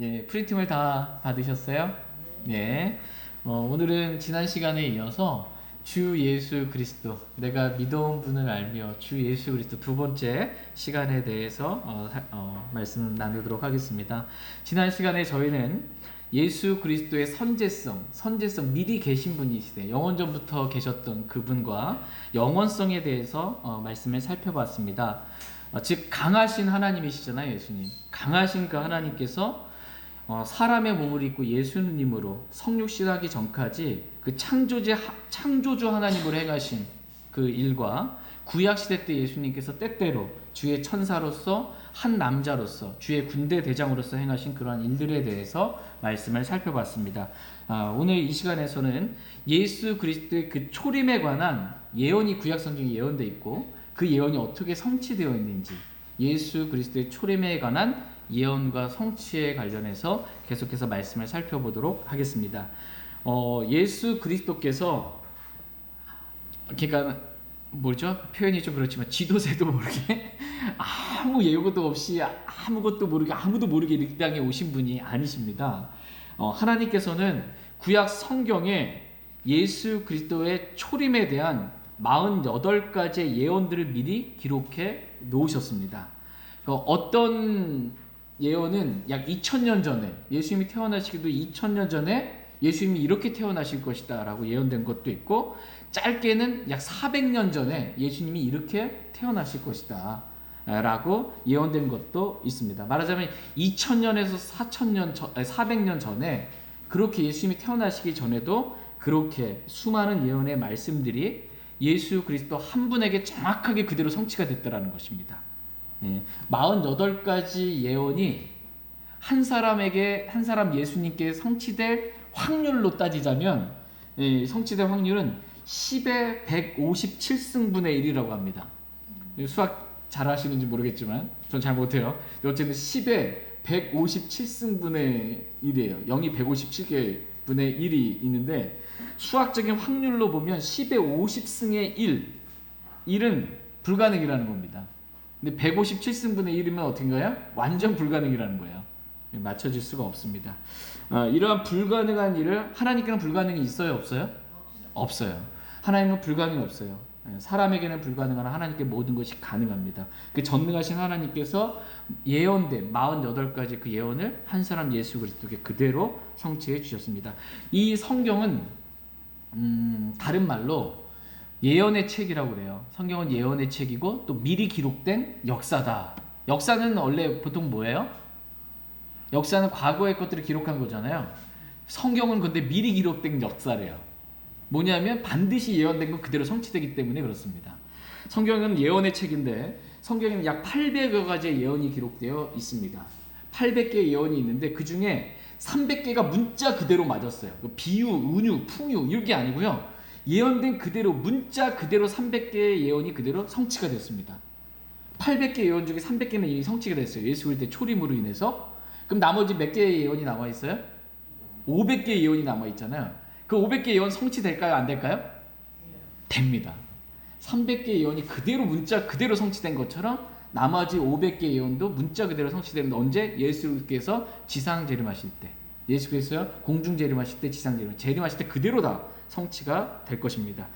예, 프린팅을 다 받으셨어요? 네. 오늘은 지난 시간에 이어서 주 예수 그리스도, 내가 믿어온 분을 알며 주 예수 그리스도 두 번째 시간에 대해서 말씀 나누도록 하겠습니다. 지난 시간에 저희는 예수 그리스도의 선제성 미리 계신 분이시대, 영원전부터 계셨던 그분과 영원성에 대해서 말씀을 살펴봤습니다. 즉 강하신 하나님이시잖아요. 예수님 강하신 그 하나님께서 사람의 몸을 입고 예수님으로 성육신하기 전까지 그 창조주 하나님으로 행하신 그 일과 구약시대 때 예수님께서 때때로 주의 천사로서 한 남자로서 주의 군대 대장으로서 행하신 그러한 일들에 대해서 말씀을 살펴봤습니다. 오늘 이 시간에서는 예수 그리스도의 그 초림에 관한 예언이 구약성경에 예언되어 있고 그 예언이 어떻게 성취되어 있는지, 예수 그리스도의 초림에 관한 예언과 성취에 관련해서 계속해서 말씀을 살펴보도록 하겠습니다. 예수 그리스도께서, 그러니까 뭐죠? 표현이 좀 그렇지만 지도새도 모르게 아무 예고도 없이 아무것도 모르게 아무도 모르게 이 땅에 오신 분이 아니십니다. 하나님께서는 구약 성경에 예수 그리스도의 초림에 대한 48가지의 예언들을 미리 기록해 놓으셨습니다. 어떤 예언은 약 2000년 전에, 예수님이 태어나시기도 2000년 전에 예수님이 이렇게 태어나실 것이다 라고 예언된 것도 있고, 짧게는 약 400년 전에 예수님이 이렇게 태어나실 것이다 라고 예언된 것도 있습니다. 말하자면 2000년에서 400년 전에 그렇게 예수님이 태어나시기 전에도 그렇게 수많은 예언의 말씀들이 예수 그리스도 한 분에게 정확하게 그대로 성취가 됐다라는 것입니다. 48가지 예언이 한 사람 예수님께 성취될 확률로 따지자면, 성취될 확률은 10의 157승분의 1이라고 합니다. 수학 잘 하시는지 모르겠지만 전 잘 못해요. 어쨌든 10의 157승분의 1이에요. 0이 157개 분의 1이 있는데, 수학적인 확률로 보면 10의 50승의 1은 불가능이라는 겁니다. 근데 157승분의 1이면 어떤가요? 완전 불가능이라는 거예요. 맞춰질 수가 없습니다. 이러한 불가능한 일을 하나님께는 불가능이 있어요? 없어요? 없어요. 하나님은 불가능이 없어요. 사람에게는 불가능하나 하나님께 모든 것이 가능합니다. 그 전능하신 하나님께서 예언된 48가지 그 예언을 한 사람 예수 그리스도께 그대로 성취해 주셨습니다. 이 성경은 다른 말로 예언의 책이라고 그래요. 성경은 예언의 책이고 또 미리 기록된 역사다. 역사는 원래 보통 뭐예요? 역사는 과거의 것들을 기록한 거잖아요. 성경은 근데 미리 기록된 역사래요. 뭐냐면 반드시 예언된 건 그대로 성취되기 때문에 그렇습니다. 성경은 예언의 책인데 성경에는 약 800여 가지의 예언이 기록되어 있습니다. 800개의 예언이 있는데 그 중에 300개가 문자 그대로 맞았어요. 비유, 은유, 풍유 이런 게 아니고요. 예언된 그대로 문자 그대로 300개의 예언이 그대로 성취가 됐습니다. 800개 예언 중에 300개는 이미 성취가 됐어요. 예수 그리스도의 초림으로 인해서. 그럼 나머지 몇 개의 예언이 남아 있어요? 500개의 예언이 남아 있잖아요. 그 500개 예언 성취될까요? 안 될까요? 됩니다. 300개 예언이 그대로 문자 그대로 성취된 것처럼 나머지 500개 예언도 문자 그대로 성취되는데, 언제? 예수께서 지상 재림하실 때, 예수께서 공중 재림하실 때, 지상 재림하실 때 그대로 다 성취가 될 것입니다.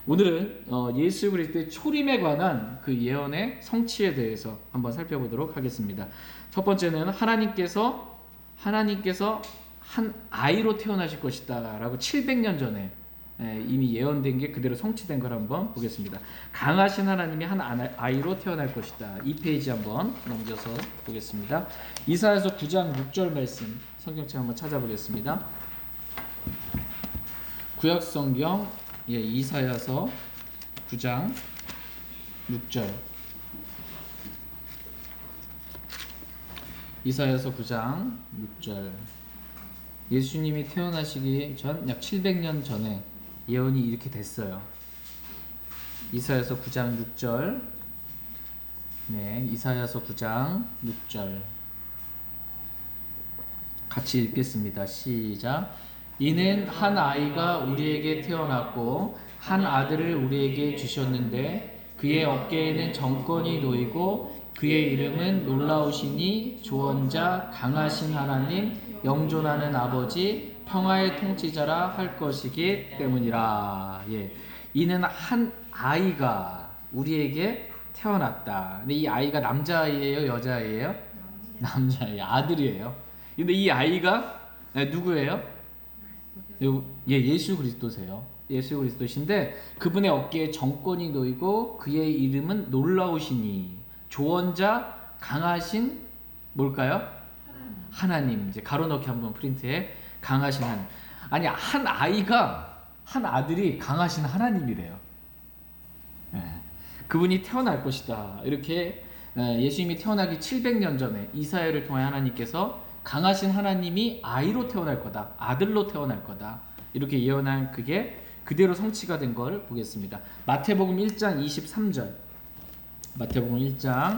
오늘은 예수 그리스도의 초림에 관한 그 예언의 성취에 대해서 한번 살펴보도록 하겠습니다. 첫 번째는 하나님께서 한 아이로 태어나실 것이다 라고 700년 전에 이미 예언된 게 그대로 성취된 걸 한번 보겠습니다. 강하신 하나님이 한 아이로 태어날 것이다. 2페이지 한번 넘겨서 보겠습니다. 이사야서 9장 6절 말씀 성경책 한번 찾아보겠습니다. 구약성경 이사야서 9장 6절, 이사야서 9장 6절. 예수님이 태어나시기 전 약 700년 전에 예언이 이렇게 됐어요. 이사야서 9장 6절. 이사야서 9장 6절 같이 읽겠습니다. 시작. 이는 한 아이가 우리에게 태어났고 한 아들을 우리에게 주셨는데 그의 어깨에는 정권이 놓이고 그의 이름은 놀라우시니 조언자 강하신 하나님 영존하는 아버지 평화의 통치자라 할 것이기 때문이라. 예. 이는 한 아이가 우리에게 태어났다. 근데 이 아이가 남자아이예요, 여자아이예요? 남자아이, 아들이에요. 근데 이 아이가 누구예요? 예, 예수 그리스도세요. 예수 그리스도신데 그분의 어깨에 정권이 놓이고 그의 이름은 놀라우시니 조언자 강하신 뭘까요? 하나님. 이제 가로넣기 한번 프린트해. 강하신 하나님. 아니, 한 아이가, 한 아들이 강하신 하나님이래요. 예. 그분이 태어날 것이다. 이렇게 예수님이 태어나기 700년 전에 이사야를 통해 하나님께서 강하신 하나님이 아이로 태어날 거다. 아들로 태어날 거다. 이렇게 예언한 그게 그대로 성취가 된 걸 보겠습니다. 마태복음 1장 23절. 마태복음 1장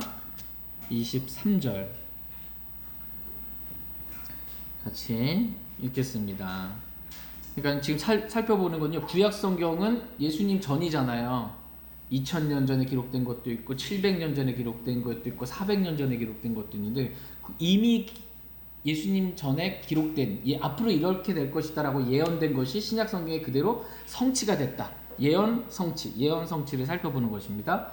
23절. 같이 읽겠습니다. 그러니까 지금 살펴보는 건요. 구약 성경은 예수님 전이잖아요. 2000년 전에 기록된 것도 있고 700년 전에 기록된 것도 있고 400년 전에 기록된 것도 있는데 이미 예수님 전에 기록된 앞으로 이렇게 될 것이다 라고 예언된 것이 신약 성경에 그대로 성취가 됐다. 예언 성취를 살펴보는 것입니다.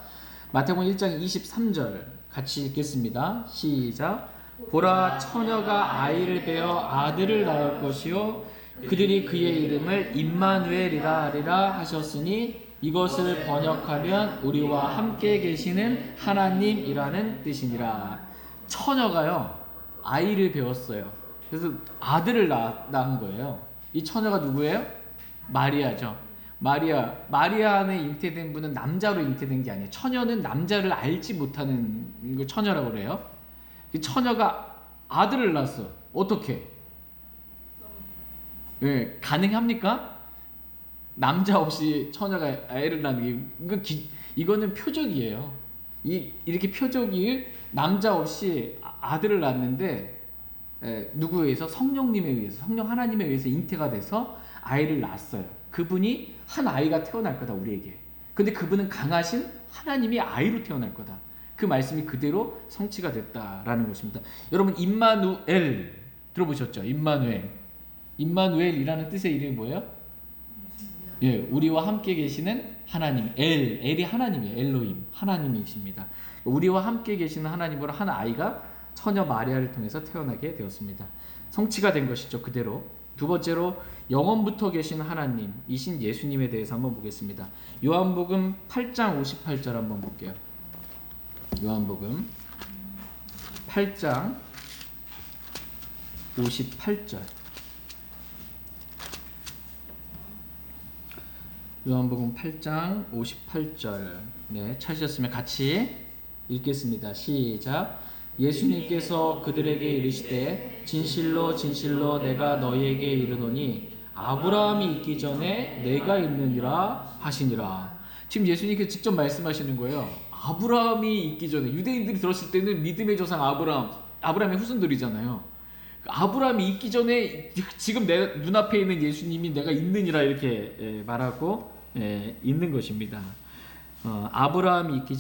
마태복음 1장 23절 같이 읽겠습니다. 시작. 보라, 처녀가 아이를 베어 아들을 낳을 것이요 그들이 그의 이름을 임마누엘이라 하리라 하셨으니 이것을 번역하면 우리와 함께 계시는 하나님이라는 뜻이니라. 처녀가요 아이를 배웠어요. 그래서 아들을 낳은 거예요. 이 처녀가 누구예요? 마리아죠. 마리아 안에 잉태된 분은 남자로 잉태된 게 아니에요. 처녀는 남자를 알지 못하는 걸 처녀라고 그래요. 이 처녀가 아들을 낳았어. 어떻게? 네, 가능합니까? 남자 없이 처녀가 아이를 낳는 게 이거는 표적이에요. 이렇게 표적이 남자 없이 아들을 낳았는데 누구에 의해서? 성령님에 의해서, 성령 하나님에 의해서 잉태가 돼서 아이를 낳았어요. 그분이 한 아이가 태어날 거다 우리에게. 근데 그분은 강하신 하나님이 아이로 태어날 거다. 그 말씀이 그대로 성취가 됐다라는 것입니다. 여러분 임마누엘 들어보셨죠? 임마누엘이라는 뜻의 이름이 뭐예요? 예, 우리와 함께 계시는 하나님. 엘이 하나님이에요. 엘로힘 하나님이십니다. 우리와 함께 계시는 하나님으로 한 아이가 처녀 마리아를 통해서 태어나게 되었습니다. 성취가 된 것이죠. 그대로. 두 번째로 영원부터 계신 하나님이신 예수님에 대해서 한번 보겠습니다. 요한복음 8장 58절 한번 볼게요. 요한복음 8장 58절. 요한복음 8장 58절. 네, 찾으셨으면 같이 읽겠습니다. 시작. 예수님께서 그들에게 이르시되 진실로 진실로 내가 너희에게 이르노니 아브라함이 있기 전에 내가 있느니라 하시니라. 지금 예수님께서 직접 말씀하시는 거예요. 아브라함이 있기 전에. 유대인들이 들었을 때는 믿음의 조상 아브라함의 후손들이잖아요. 아브라함이 있기 전에 지금 내 눈앞에 있는 예수님이 내가 있느니라 이렇게 말하고 있는 것입니다. 아브라함이 있기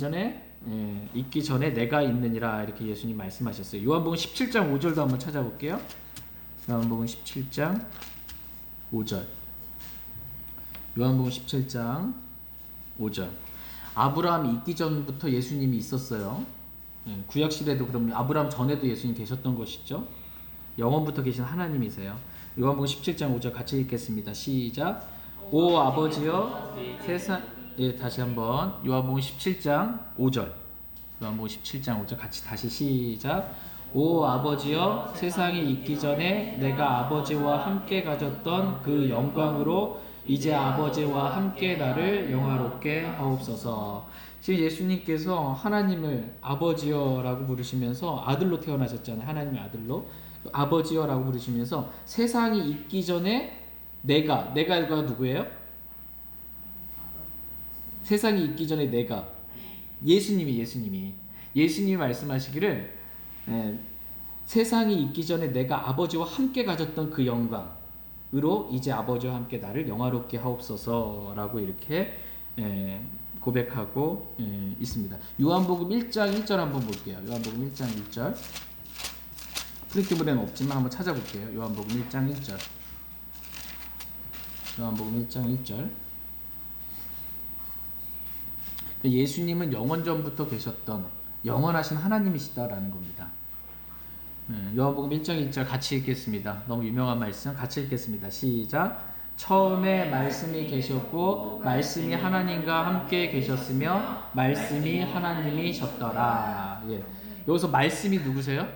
전에 내가 있느니라 이렇게 예수님 말씀하셨어요. 요한복음 17장 5절도 한번 찾아볼게요. 요한복음 17장 5절. 요한복음 17장 5절. 아브라함이 있기 전부터 예수님이 있었어요. 구약시대도 그럼 아브라함 전에도 예수님 계셨던 것이죠. 영원부터 계신 하나님이세요. 요한복음 17장 5절 같이 읽겠습니다. 시작. 오 아버지여 세상 다시 한번 요한복음 17장 5절. 요한복음 17장 5절 같이 다시 시작. 오 아버지여 세상이 있기 전에 내가 아버지와 함께 가졌던 그 영광으로 이제 아버지와 함께 나를 영화롭게 하옵소서. 지금 예수님께서 하나님을 아버지여라고 부르시면서 아들로 태어나셨잖아요. 하나님의 아들로 아버지여라고 부르시면서 세상이 있기 전에 내가 누구예요? 세상이 있기 전에 내가 예수님이 말씀하시기를 세상이 있기 전에 내가 아버지와 함께 가졌던 그 영광으로 이제 아버지와 함께 나를 영화롭게 하옵소서라고 이렇게 고백하고 있습니다. 요한복음 1장 1절 한번 볼게요. 요한복음 1장 1절. 프린트물에는 없지만 한번 찾아볼게요. 요한복음 1장 1절. 요한복음 1장 1절. 예수님은 영원전부터 계셨던 영원하신 하나님이시다라는 겁니다. 요한복음 1장 1절 같이 읽겠습니다. 너무 유명한 말씀 같이 읽겠습니다. 시작. 처음에 말씀이 계셨고 말씀이 하나님과 함께 계셨으며 말씀이 하나님이셨더라. 예. 여기서 말씀이 누구세요?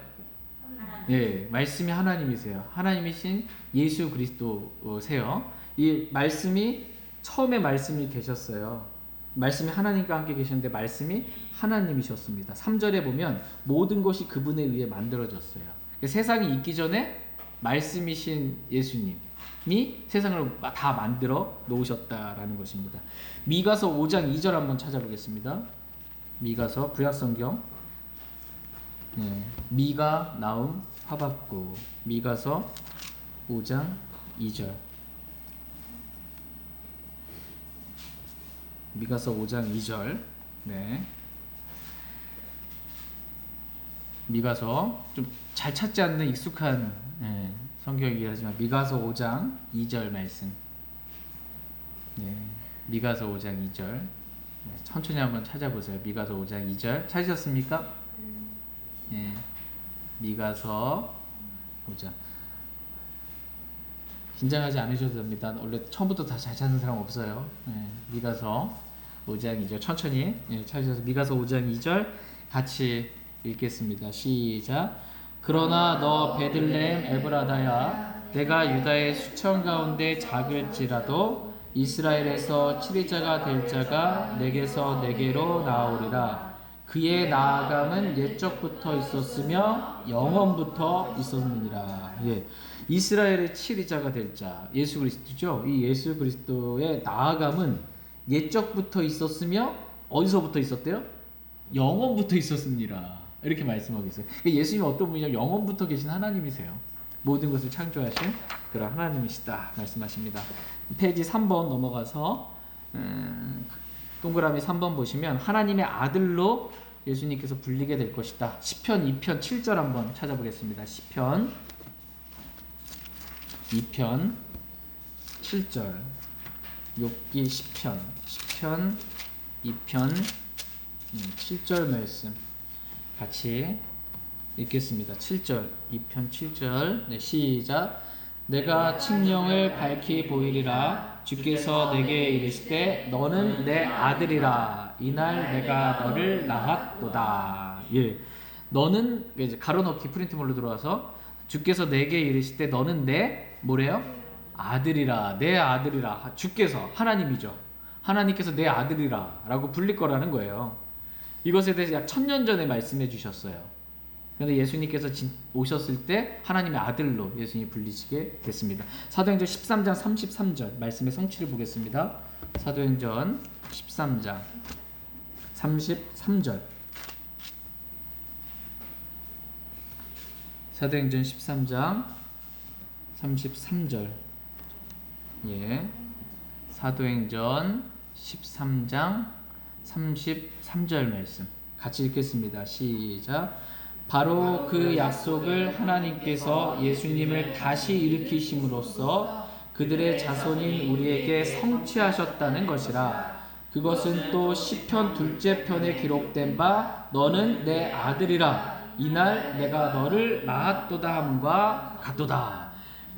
예, 말씀이 하나님이세요. 하나님이신 예수 그리스도세요. 이 말씀이 처음에 말씀이 계셨어요. 말씀이 하나님과 함께 계셨는데 말씀이 하나님이셨습니다. 3절에 보면 모든 것이 그분에 의해 만들어졌어요. 세상이 있기 전에 말씀이신 예수님이 세상을 다 만들어 놓으셨다라는 것입니다. 미가서 5장 2절 한번 찾아보겠습니다. 미가서 구약성경 미가, 나움, 하박국 미가서 5장 2절 미가서 5장 2절 미가서 좀 잘 찾지 않는 익숙한 성경이긴 하지만 미가서 5장 2절 말씀 미가서 5장 2절 천천히 한번 찾아보세요. 미가서 5장 2절 찾으셨습니까? 미가서 5장 긴장하지 않으셔도 됩니다. 원래 처음부터 다 잘 찾는 사람 없어요. 미가서 5장 2절 천천히 찾으셔서 미가서 5장 2절 같이 읽겠습니다. 시작. 그러나 너 베들레헴 에브라다야 내가 유다의 수천 가운데 작을지라도 이스라엘에서 치리자가 될 자가 내게서 내게로 나오리라. 그의 나아감은 옛적부터 있었으며 영원부터 있었느니라. 이스라엘의 치리자가 될 자 예수 그리스도죠. 이 예수 그리스도의 나아감은 옛적부터 있었으며 어디서부터 있었대요? 영원부터 있었느니라. 이렇게 말씀하고 있어요. 예수님이 어떤 분이냐? 영원부터 계신 하나님이세요. 모든 것을 창조하신 그런 하나님이시다 말씀하십니다. 페이지 3번 넘어가서 동그라미 3번 보시면 하나님의 아들로 예수님께서 불리게 될 것이다. 시편 2편 7절 한번 찾아보겠습니다. 시편 2편 7절 욥기 시편 2편 7절 말씀 같이 읽겠습니다. 7절 2편 7절 시작. 내가 침령을 밝히 보이리라. 주께서 내게 이르시되 너는 내 아들이라. 이날 내가 너를 낳았도다. 너는 이제 가로넣기 프린트물로 들어와서 주께서 내게 이르시되 너는 내 뭐래요? 아들이라. 내 아들이라. 주께서 하나님이죠. 하나님께서 내 아들이라 라고 불릴 거라는 거예요. 이것에 대해서 약 1000년 전에 말씀해 주셨어요. 그런데 예수님께서 오셨을 때 하나님의 아들로 예수님이 불리시게 됐습니다. 사도행전 13장 33절 말씀의 성취를 보겠습니다. 사도행전 13장 33절 사도행전 13장 33절 사도행전 13장 33절 말씀 같이 읽겠습니다. 시작. 바로 그 약속을 하나님께서 예수님을 다시 일으키심으로써 그들의 자손인 우리에게 성취하셨다는 것이라. 그것은 또 시편 둘째 편에 기록된 바 너는 내 아들이라. 이날 내가 너를 낳았도다 함과 같도다.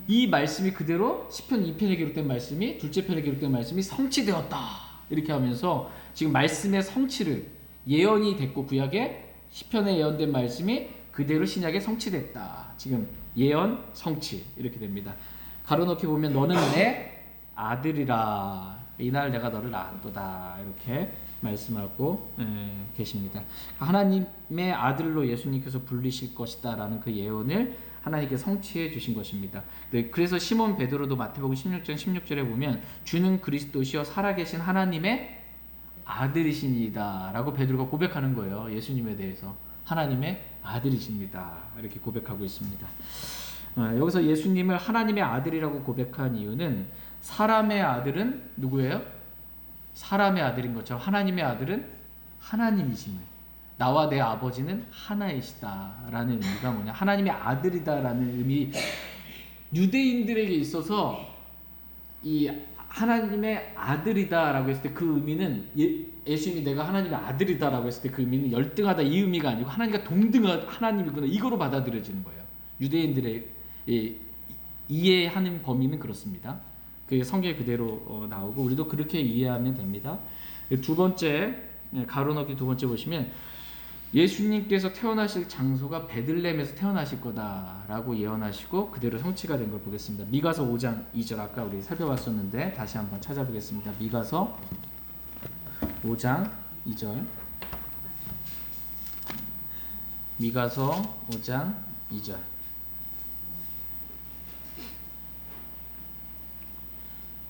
이 말씀이 그대로 시편 2편에 기록된 말씀이 둘째 편에 기록된 말씀이 성취되었다. 이렇게 하면서 지금 말씀의 성취를 예언이 됐고 구약에 시편에 예언된 말씀이 그대로 신약에 성취됐다. 지금 예언 성취 이렇게 됩니다. 가로넣기 보면 너는 내 아들이라. 이날 내가 너를 낳았도다. 이렇게 말씀하고 계십니다. 하나님의 아들로 예수님께서 불리실 것이다 라는 그 예언을 하나님께 성취해 주신 것입니다. 그래서 시몬 베드로도 마태복음 16장 16절에 보면 주는 그리스도시요 살아계신 하나님의 아들이시니다 라고 베드로가 고백하는 거예요. 예수님에 대해서 하나님의 아들이십니다 이렇게 고백하고 있습니다. 여기서 예수님을 하나님의 아들이라고 고백한 이유는 사람의 아들은 누구예요? 사람의 아들인 것처럼 하나님의 아들은 하나님이심을, 나와 내 아버지는 하나이시다라는 의미가 뭐냐, 하나님의 아들이다라는 의미. 유대인들에게 있어서 이 하나님의 아들이다라고 했을 때 그 의미는 예수님이 내가 하나님의 아들이다라고 했을 때 그 의미는 열등하다 이 의미가 아니고 하나님과 동등한 하나님이구나 이거로 받아들여지는 거예요. 유대인들의 이해하는 범위는 그렇습니다. 그게 성경에 그대로 나오고 우리도 그렇게 이해하면 됩니다. 두 번째, 가로넣기 두 번째 보시면 예수님께서 태어나실 장소가 베들레헴에서 태어나실 거다라고 예언하시고 그대로 성취가 된 걸 보겠습니다. 미가서 5장 2절 아까 우리 살펴봤었는데 다시 한번 찾아보겠습니다. 미가서 5장 2절. 미가서 5장 2절.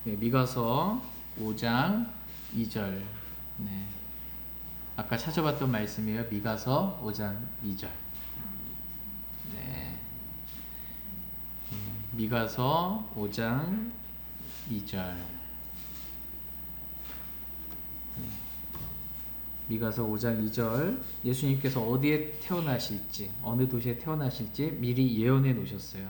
네, 미가서 5장 2절. 네. 아까 찾아봤던 말씀이에요. 미가서 5장 2절. 네. 미가서 5장 2절. 미가서 5장 2절. 예수님께서 어디에 태어나실지, 어느 도시에 태어나실지 미리 예언해 놓으셨어요.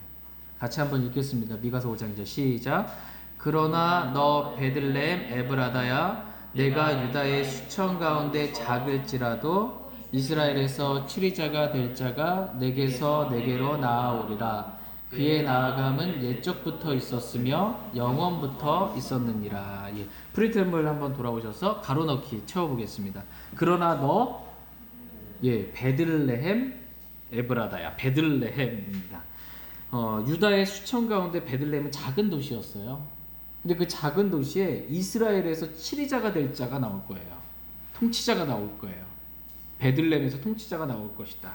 같이 한번 읽겠습니다. 미가서 5장 2절 시작. 그러나 너 베들레헴 에브라다야 내가 유다의 수천 가운데 작을지라도 이스라엘에서 치리자가 될 자가 내게서 내게로 나아오리라. 그의 나아감은 옛적부터 있었으며 영원부터 있었느니라. 예. 프리템블 한번 돌아오셔서 가로넣기 채워보겠습니다. 그러나 너 베들레헴 에브라다야. 베들레헴입니다. 유다의 수천 가운데 베들레헴은 작은 도시였어요. 근데 그 작은 도시에 이스라엘에서 치리자가 될 자가 나올 거예요. 통치자가 나올 거예요. 베들레헴에서 통치자가 나올 것이다.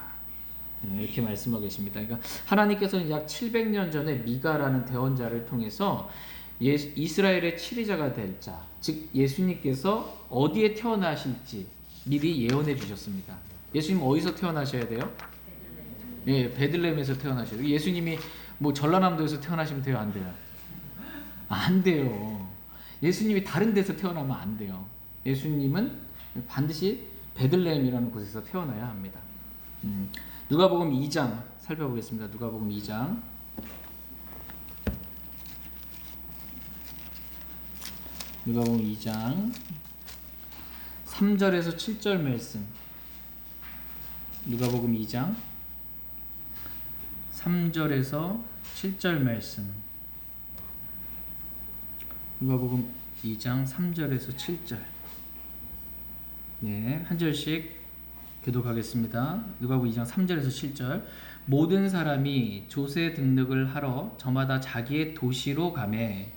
이렇게 말씀하고 계십니다. 그러니까 하나님께서는 약 700년 전에 미가라는 대언자를 통해서 이스라엘의 치리자가 될 자, 즉 예수님께서 어디에 태어나실지 미리 예언해 주셨습니다. 예수님 어디서 태어나셔야 돼요? 베들레헴에서 태어나셔야 돼요. 예수님이 뭐 전라남도에서 태어나시면 돼요? 안 돼요? 안 돼요. 예수님이 다른 데서 태어나면 안 돼요. 예수님은 반드시 베들레헴이라는 곳에서 태어나야 합니다. 누가복음 2장 살펴보겠습니다. 누가복음 2장. 누가복음 2장 3절에서 7절 말씀. 누가복음 2장 3절에서 7절 말씀. 누가복음 2장 3절에서 7절. 네, 한 절씩 교독하겠습니다. 누가복음 2장 3절에서 7절. 모든 사람이 조세 등록을 하러 저마다 자기의 도시로 가매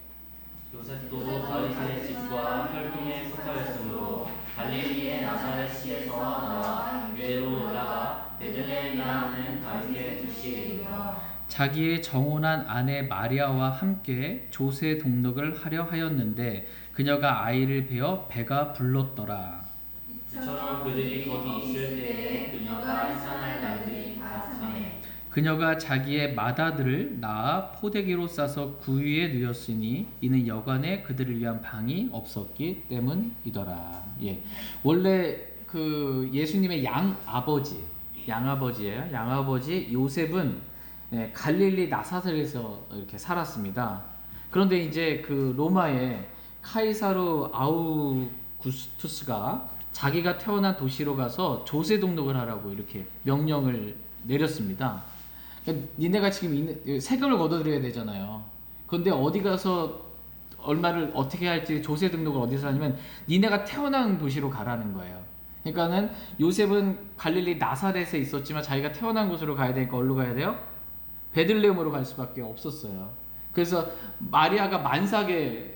요셉도 다윗의 집과 혈통에 속하였으므로 갈릴리의 나사렛시에서 나와 유대로 올라가 베들레헴이라는 다윗의 도시에 이르러 자기의 정혼한 아내 마리아와 함께 조세 동록을 하려 하였는데 그녀가 아이를 베어 배가 불렀더라. 이처럼 그들이 거기 있을 때에 그녀가 해산할 날들이 다 차매 그녀가 자기의 맏아들을 낳아 포대기로 싸서 구유에 누였으니 이는 여간에 그들을 위한 방이 없었기 때문이더라. 예, 원래 그 예수님의 양아버지예요. 양아버지 요셉은 갈릴리 나사렛에서 이렇게 살았습니다. 그런데 이제 그 로마의 카이사르 아우구스투스가 자기가 태어난 도시로 가서 조세 등록을 하라고 이렇게 명령을 내렸습니다. 그러니까 니네가 지금 세금을 걷어들여야 되잖아요. 그런데 어디 가서 얼마를 어떻게 할지 조세 등록을 어디서 하냐면 니네가 태어난 도시로 가라는 거예요. 그러니까는 요셉은 갈릴리 나사렛에 있었지만 자기가 태어난 곳으로 가야 되니까 어디로 가야 돼요? 베들레헴으로 갈 수밖에 없었어요. 그래서 마리아가 만삭의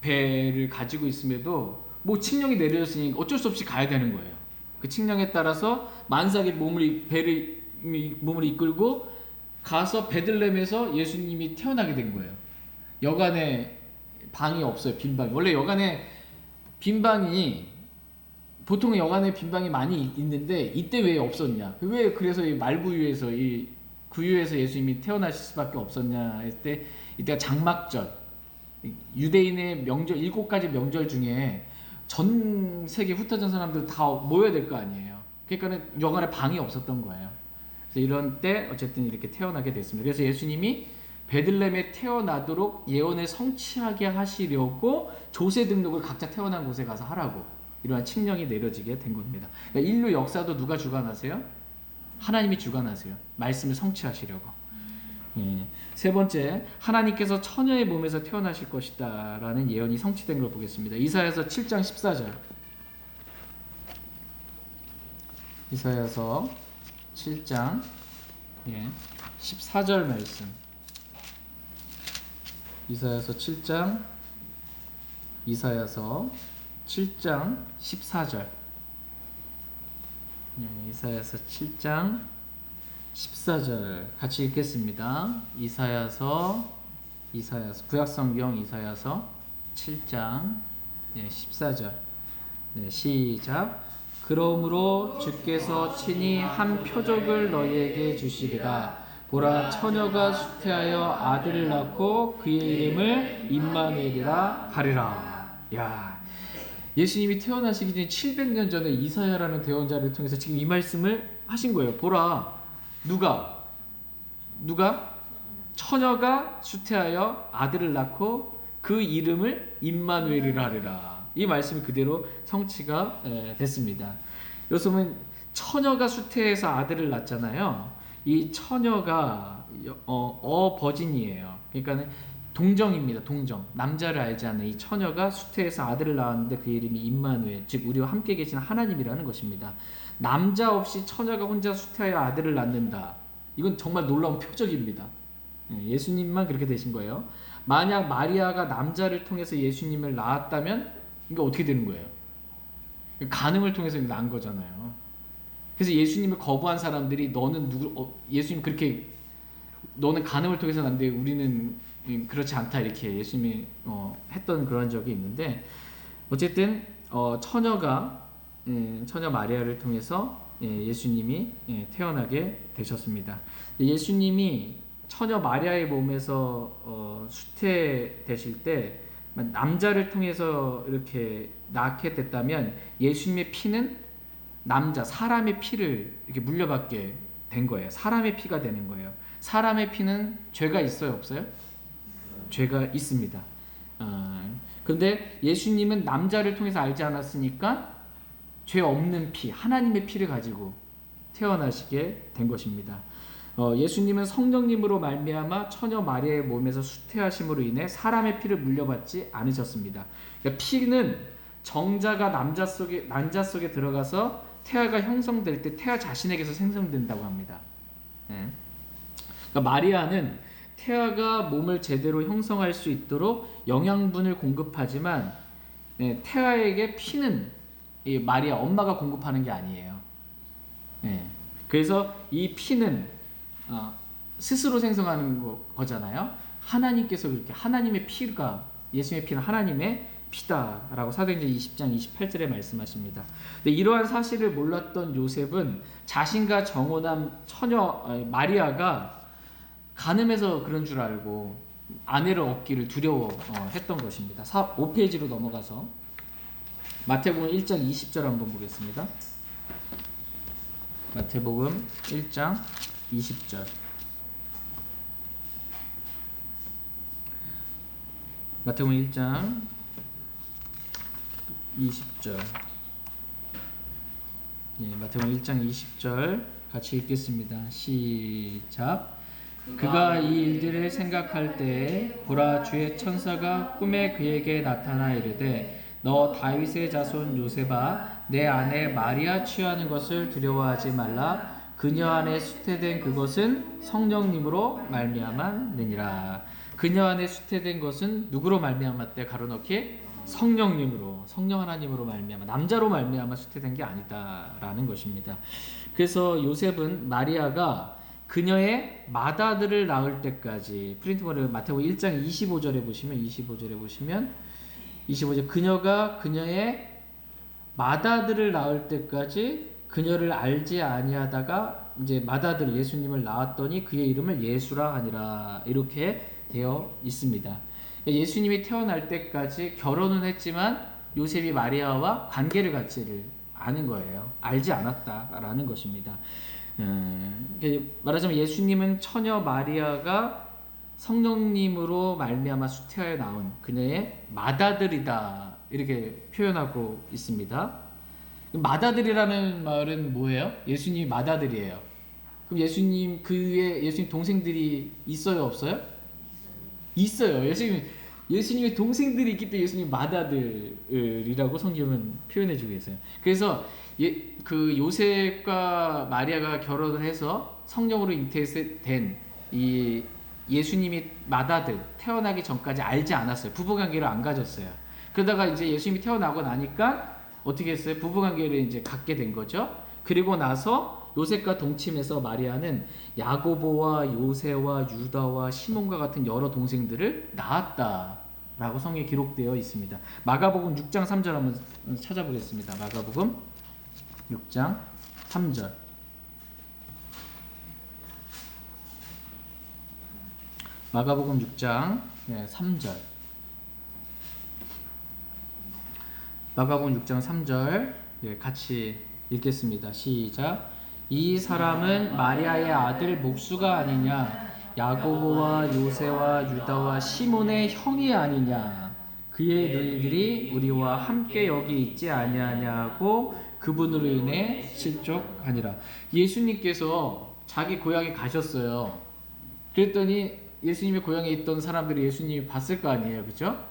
배를 가지고 있음에도 뭐 칙령이 내려졌으니 어쩔 수 없이 가야 되는 거예요. 그 칙령에 따라서 만삭의 몸을 이끌고 가서 베들레헴에서 예수님이 태어나게 된 거예요. 여간에 방이 없어요. 빈방이. 원래 여간에 빈방이 보통 여간에 빈방이 많이 있는데 이때 왜 없었냐? 왜 그래서 이 말구유에서 이 구유에서 예수님이 태어나실 수밖에 없었냐 할 때 이때가 장막절. 유대인의 명절 7가지 명절 중에 전 세계 흩어진 사람들 다 모여야 될 거 아니에요. 그러니까는 여간에 방이 없었던 거예요. 그래서 이런 때 어쨌든 이렇게 태어나게 됐습니다. 그래서 예수님이 베들레헴에 태어나도록 예언을 성취하게 하시려고 조세 등록을 각자 태어난 곳에 가서 하라고 이러한 칙령이 내려지게 된 겁니다. 그러니까 인류 역사도 누가 주관하세요? 하나님이 주관하세요. 말씀을 성취하시려고. 예. 세 번째, 하나님께서 처녀의 몸에서 태어나실 것이다 라는 예언이 성취된 걸 보겠습니다. 이사야서 7장 14절. 이사야서 7장 14절 말씀. 이사야서 7장 14절. 이사야서 7장 14절 같이 읽겠습니다. 이사야서 구약성경 이사야서 7장 14절. 시작. 그러므로 주께서 친히 한 표적을 너희에게 주시리라. 보라, 처녀가 수태하여 아들을 낳고 그의 이름을 임마누엘이라 하리라. 야, 예수님이 태어나시기 전에 700년 전에 이사야라는 대언자를 통해서 지금 이 말씀을 하신 거예요. 보라, 누가 처녀가 수태하여 아들을 낳고 그 이름을 임마누엘이라 하리라. 이 말씀이 그대로 성취가 됐습니다. 여기서는 처녀가 수태해서 아들을 낳잖아요. 이 처녀가 버진이에요. 그러니까 동정입니다. 동정. 남자를 알지 않는 이 처녀가 수태해서 아들을 낳았는데 그 이름이 임마누엘, 즉 우리와 함께 계신 하나님이라는 것입니다. 남자 없이 처녀가 혼자 수태하여 아들을 낳는다. 이건 정말 놀라운 표적입니다. 예수님만 그렇게 되신 거예요. 만약 마리아가 남자를 통해서 예수님을 낳았다면 이게 어떻게 되는 거예요? 간음을 통해서 낳은 거잖아요. 그래서 예수님을 거부한 사람들이 너는 예수님 그렇게 너는 간음을 통해서 낳는데 우리는 그렇지 않다 이렇게 예수님이 했던 그런 적이 있는데 어쨌든 처녀 마리아를 통해서 예수님이 태어나게 되셨습니다. 예수님이 처녀 마리아의 몸에서 수태되실 때 남자를 통해서 이렇게 낳게 됐다면 예수님의 피는 사람의 피를 이렇게 물려받게 된 거예요. 사람의 피가 되는 거예요. 사람의 피는 죄가 있어요, 없어요? 죄가 있습니다. 그런데 예수님은 남자를 통해서 알지 않았으니까 죄 없는 피, 하나님의 피를 가지고 태어나시게 된 것입니다. 예수님은 성령님으로 말미암아 처녀 마리아의 몸에서 수태하심으로 인해 사람의 피를 물려받지 않으셨습니다. 그러니까 피는 정자가 난자 속에 들어가서 태아가 형성될 때 태아 자신에게서 생성된다고 합니다. 그러니까 마리아는 태아가 몸을 제대로 형성할 수 있도록 영양분을 공급하지만 태아에게 피는 마리아 엄마가 공급하는 게 아니에요. 그래서 이 피는 스스로 생성하는 거잖아요. 하나님께서 그렇게 하나님의 피가 예수님의 피는 하나님의 피다라고 사도행전 20장 28절에 말씀하십니다. 근데 이러한 사실을 몰랐던 요셉은 자신과 정혼한 처녀 마리아가 간음해서 그런 줄 알고 아내를 얻기를 두려워했던 것입니다. 5페이지로 넘어가서 마태복음 1장 20절 한번 보겠습니다. 마태복음 1장 20절. 마태복음 1장 20절. 마태복음 1장 20절 같이 읽겠습니다. 시작. 그가 이 일들을 생각할 때에 보라, 주의 천사가 꿈에 그에게 나타나 이르되 너 다윗의 자손 요셉아, 내 아내 마리아 취하는 것을 두려워하지 말라. 그녀 안에 수태된 그것은 성령님으로 말미암았느니라. 그녀 안에 수태된 것은 누구로 말미암았대? 가로넣기 성령님으로, 성령 하나님으로 말미암아, 남자로 말미암아 수태된 게 아니다라는 것입니다. 그래서 요셉은 마리아가 그녀의 맏아들을 낳을 때까지, 프린트본을 마태복음 1장 25절에 보시면 25절, 그녀가 그녀의 맏아들을 낳을 때까지 그녀를 알지 아니하다가 이제 맏아들 예수님을 낳았더니 그의 이름을 예수라 하니라, 이렇게 되어 있습니다. 예수님이 태어날 때까지 결혼은 했지만 요셉이 마리아와 관계를 갖지를 않은 거예요. 알지 않았다라는 것입니다. 말하자면 예수님은 처녀 마리아가 성령님으로 말미암아 수태하여 나온 그녀의 맏아들이다 이렇게 표현하고 있습니다. 맏아들이라는 말은 뭐예요? 예수님이 맏아들이에요. 그럼 예수님 동생들이 있어요, 없어요? 있어요. 예수님의 동생들이 있기 때문에 예수님 맏아들이라고 성경은 표현해주고 계세요. 그래서 그 요셉과 마리아가 결혼을 해서 성령으로 잉태된 이 예수님이 맏아들 태어나기 전까지 알지 않았어요. 부부관계를 안 가졌어요. 그러다가 이제 예수님이 태어나고 나니까 어떻게 했어요? 부부관계를 이제 갖게 된 거죠. 그리고 나서 요셉과 동침해서 마리아는 야고보와 요새와 유다와 시몬과 같은 여러 동생들을 낳았다라고 성경에 기록되어 있습니다. 마가복음 6장 3절 한번 찾아보겠습니다. 마가복음 6장 3절. 마가복음 6장 3절. 마가복음 6장 3절 같이 읽겠습니다. 시작. 이 사람은 마리아의 아들 목수가 아니냐? 야고보와 요새와 유다와 시몬의 형이 아니냐? 그의 너희들이 우리와 함께 여기 있지 아니하냐고 그분으로 인해 실족하니라. 예수님께서 자기 고향에 가셨어요. 그랬더니 예수님의 고향에 있던 사람들이 예수님이 봤을 거 아니에요, 그렇죠?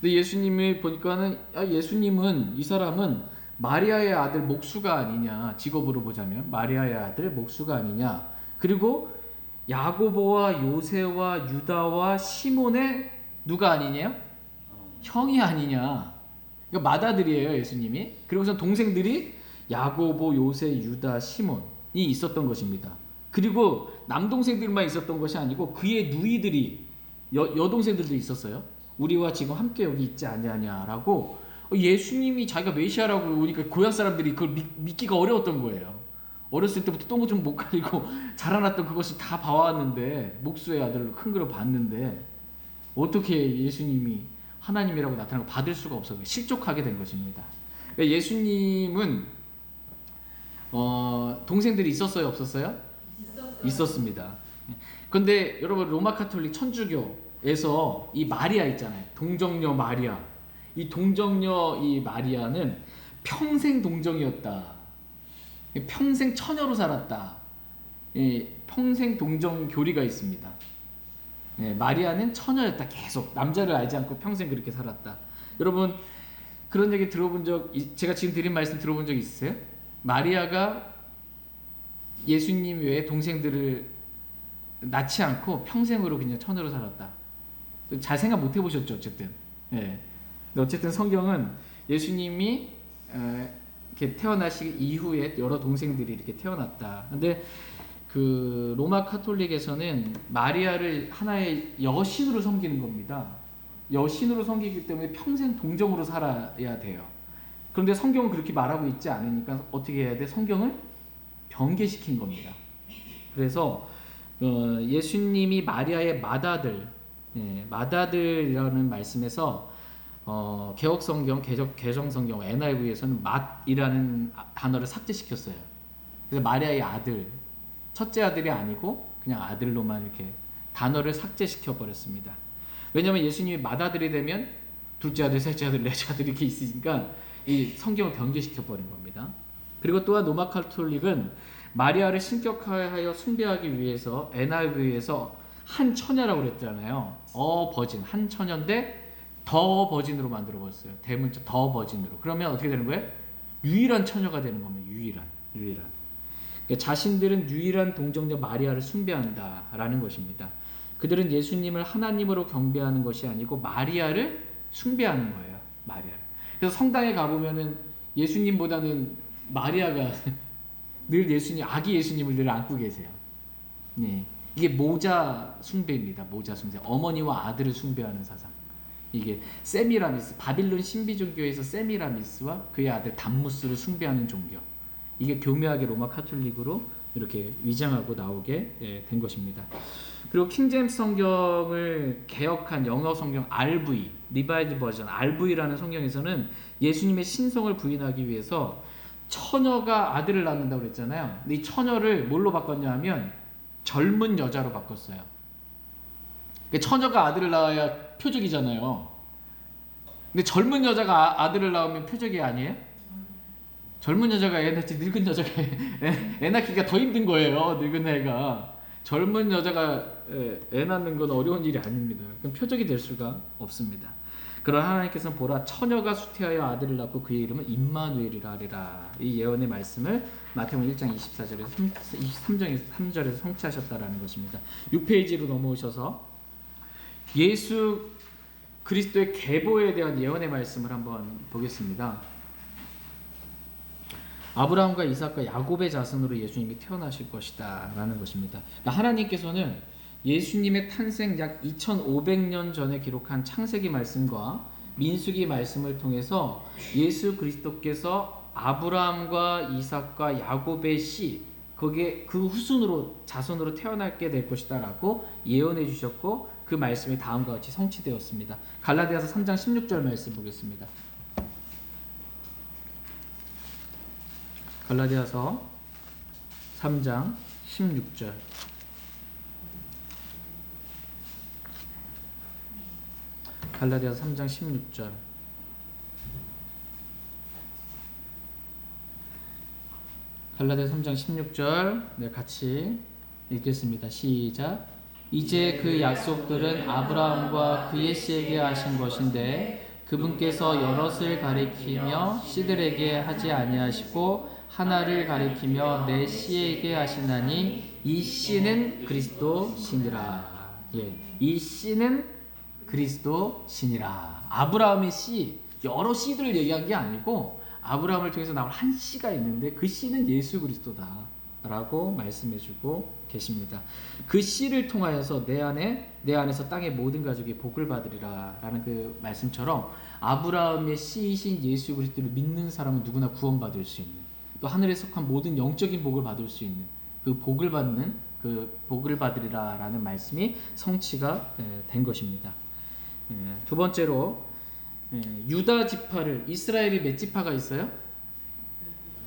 근데 예수님을 보니까는 예수님은 이 사람은 마리아의 아들 목수가 아니냐, 직업으로 보자면 마리아의 아들 목수가 아니냐, 그리고 야고보와 요새와 유다와 시몬의 누가 아니냐? 형이 아니냐. 그러니까 맏아들이에요, 예수님이. 그리고선 동생들이 야고보, 요새, 유다, 시몬이 있었던 것입니다. 그리고 남동생들만 있었던 것이 아니고 그의 누이들이 여동생들도 있었어요. 우리와 지금 함께 여기 있지 않냐라고 예수님이 자기가 메시아라고 오니까 고향 사람들이 그걸 믿기가 어려웠던 거예요. 어렸을 때부터 똥오줌 못 가리고 자라났던 그것을 다 봐왔는데, 목수의 아들로 큰 걸 봤는데 어떻게 예수님이 하나님이라고 나타나고 받을 수가 없어요. 실족하게 된 것입니다. 그러니까 예수님은 동생들이 있었어요, 없었어요? 있었습니다. 근데 여러분 로마 카톨릭 천주교에서 이 마리아 있잖아요. 동정녀 마리아. 이 동정녀 이 마리아는 평생 동정이었다. 평생 처녀로 살았다. 평생 동정 교리가 있습니다. 마리아는 처녀였다. 계속 남자를 알지 않고 평생 그렇게 살았다. 여러분 그런 얘기 들어본 제가 지금 드린 말씀 들어본 적 있으세요? 마리아가 예수님 외에 동생들을 낳지 않고 평생으로 그냥 처녀로 살았다. 잘 생각 못 해보셨죠, 어쨌든. 근데 어쨌든 성경은 예수님이 이렇게 태어나시기 이후에 여러 동생들이 이렇게 태어났다. 근데 그 로마 카톨릭에서는 마리아를 하나의 여신으로 섬기는 겁니다. 여신으로 섬기기 때문에 평생 동정으로 살아야 돼요. 그런데 성경은 그렇게 말하고 있지 않으니까 어떻게 해야 돼? 성경을 변개시킨 겁니다. 그래서 예수님이 마리아의 맏아들, 맏아들이라는 말씀에서 개혁성경, 개정성경, NIV에서는 맏이라는 단어를 삭제시켰어요. 그래서 마리아의 아들, 첫째 아들이 아니고 그냥 아들로만 이렇게 단어를 삭제시켜 버렸습니다. 왜냐하면 예수님이 맏아들이 되면 둘째 아들, 셋째 아들, 넷째 아들 이렇게 있으니까 이 성경을 변개시켜 버린 겁니다. 그리고 또한 로마 카톨릭은 마리아를 신격화하여 숭배하기 위해서 NIV에서 한 처녀라고 그랬잖아요. 버진, 한 처녀인데 더 버진으로 만들어 버렸어요. 대문자 더 버진으로. 그러면 어떻게 되는 거예요? 유일한 처녀가 되는 겁니다. 유일한. 그러니까 자신들은 유일한 동정녀 마리아를 숭배한다라는 것입니다. 그들은 예수님을 하나님으로 경배하는 것이 아니고 마리아를 숭배하는 거예요. 마리아를. 그래서 성당에 가보면은 예수님보다는 마리아가 늘 아기 예수님을 늘 안고 계세요. 네. 이게 모자 숭배입니다. 모자 숭배. 어머니와 아들을 숭배하는 사상. 이게 세미라미스, 바빌론 신비 종교에서 세미라미스와 그의 아들 담무스를 숭배하는 종교. 이게 교묘하게 로마 카톨릭으로 이렇게 위장하고 나오게 된 것입니다. 그리고 킹제임스 성경을 개역한 영어 성경 RV, 리바이드 버전 RV라는 성경에서는 예수님의 신성을 부인하기 위해서 처녀가 아들을 낳는다고 그랬잖아요. 근데 이 처녀를 뭘로 바꿨냐 하면 젊은 여자로 바꿨어요. 그러니까 처녀가 아들을 낳아야 표적이잖아요. 근데 젊은 여자가 아들을 낳으면 표적이 아니에요? 젊은 여자가 애 낳지 늙은 여자가 애 낳기가 더 힘든 거예요. 늙은 애가. 젊은 여자가 애 낳는 건 어려운 일이 아닙니다. 그럼 표적이 될 수가 없습니다. 그러나 하나님께서는 보라 처녀가 수태하여 아들을 낳고 그의 이름은 임마누엘이라 하리라. 이 예언의 말씀을 마태복음 1장 24절에서 23절에서 성취하셨다라는 것입니다. 6페이지로 넘어오셔서 예수 그리스도의 계보에 대한 예언의 말씀을 한번 보겠습니다. 아브라함과 이삭과 야곱의 자손으로 예수님이 태어나실 것이다 라는 것입니다. 하나님께서는 예수님의 탄생 약 2500년 전에 기록한 창세기 말씀과 민수기 말씀을 통해서 예수 그리스도께서 아브라함과 이삭과 야곱의 씨 거기에 그 후손으로 자손으로 태어나게 될 것이다 라고 예언해 주셨고 그 말씀이 다음과 같이 성취되었습니다. 갈라디아서 3장 16절 말씀 보겠습니다. 갈라디아서 3장 16절 갈라디아서 3장 16절 갈라디아서 3장 16절 네, 같이 읽겠습니다. 시작. 이제 그 약속들은 아브라함과 그의 씨에게 하신 것인데 그분께서 여럿을 가리키며 씨들에게 하지 아니하시고 하나를 가리키며 내 씨에게 하시나니 이 씨는 그리스도 신이라. 예, 이 씨는 그리스도 신이라. 아브라함의 씨, 여러 씨들을 얘기한 게 아니고 아브라함을 통해서 나올 한 씨가 있는데 그 씨는 예수 그리스도다라고 말씀해주고 계십니다. 그 씨를 통하여서 내 안에서 땅의 모든 가족이 복을 받으리라라는 그 말씀처럼 아브라함의 씨이신 예수 그리스도를 믿는 사람은 누구나 구원받을 수 있는 또 하늘에 속한 모든 영적인 복을 받을 수 있는 그 복을 받는 그 복을 받으리라라는 말씀이 성취가 된 것입니다. 두 번째로 유다 지파를 이스라엘이 몇 지파가 있어요?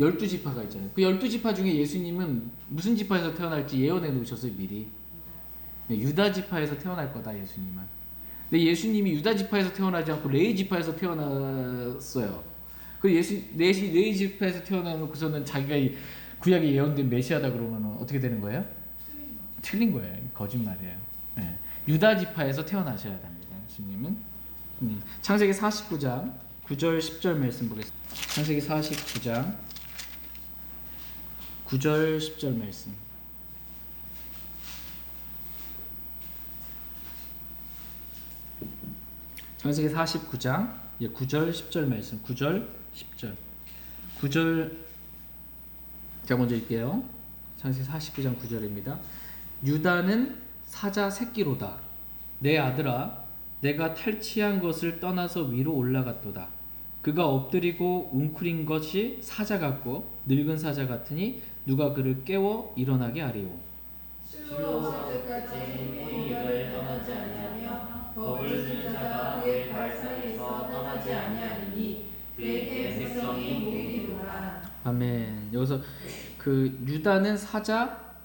12지파가 있잖아요. 그 12지파 중에 예수님은 무슨 지파에서 태어날지 예언해 놓으셨어요, 미리. 유다 지파에서 태어날 거다, 예수님은. 근데 예수님이 유다 지파에서 태어나지 않고 레위 지파에서 태어났어요. 그 레위 지파에서 태어나놓고서는 자기가 이 구약에 예언된 메시아다 그러면 어떻게 되는 거예요? 틀린 거예요. 거짓말이에요. 네. 유다 지파에서 태어나셔야 됩니다, 예수님은. 창세기 49장 9절 10절 말씀 보겠습니다. 창세기 49장 9절 10절 말씀. 창세기 49장 9절 10절 말씀. 9절 10절. 9절 제가 먼저 읽게요. 창세기 49장 9절입니다. 유다는 사자 새끼로다. 내 아들아 내가 탈취한 것을 떠나서 위로 올라갔도다. 그가 엎드리고 웅크린 것이 사자 같고 늙은 사자 같으니 누가 그를 깨워 일어나게 하리오. 실로 그때까지 호의를 떠나지 아니하며 법을 주는 자가 그의 발 사이에서 떠나지 아니하리니 그에게 백성이 모이리로라. 아멘. 여기서 그 유다는 사자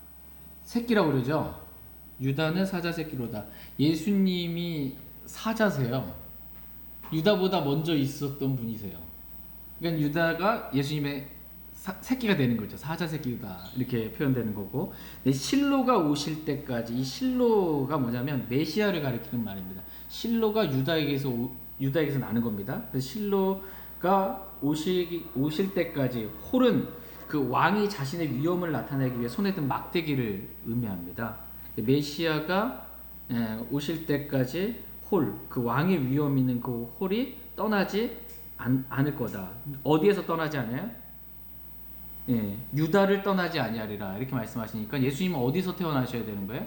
새끼라고 그러죠. 유다는 사자 새끼로다. 예수님이 사자세요. 유다보다 먼저 있었던 분이세요. 그러니까 유다가 예수님의 새끼가 되는 거죠. 사자 새끼다 이렇게 표현되는 거고. 실로가 오실 때까지 이 실로가 뭐냐면 메시아를 가리키는 말입니다. 실로가 유다에게서 나는 겁니다. 그래서 실로가 오실 때까지 홀은 그 왕이 자신의 위엄을 나타내기 위해 손에 든 막대기를 의미합니다. 메시아가 오실 때까지 그 왕의 위엄 있는 그 홀이 떠나지 않을 거다. 어디에서 떠나지 않아요? 유다를 떠나지 아니하리라 이렇게 말씀하시니까 예수님은 어디서 태어나셔야 되는 거예요?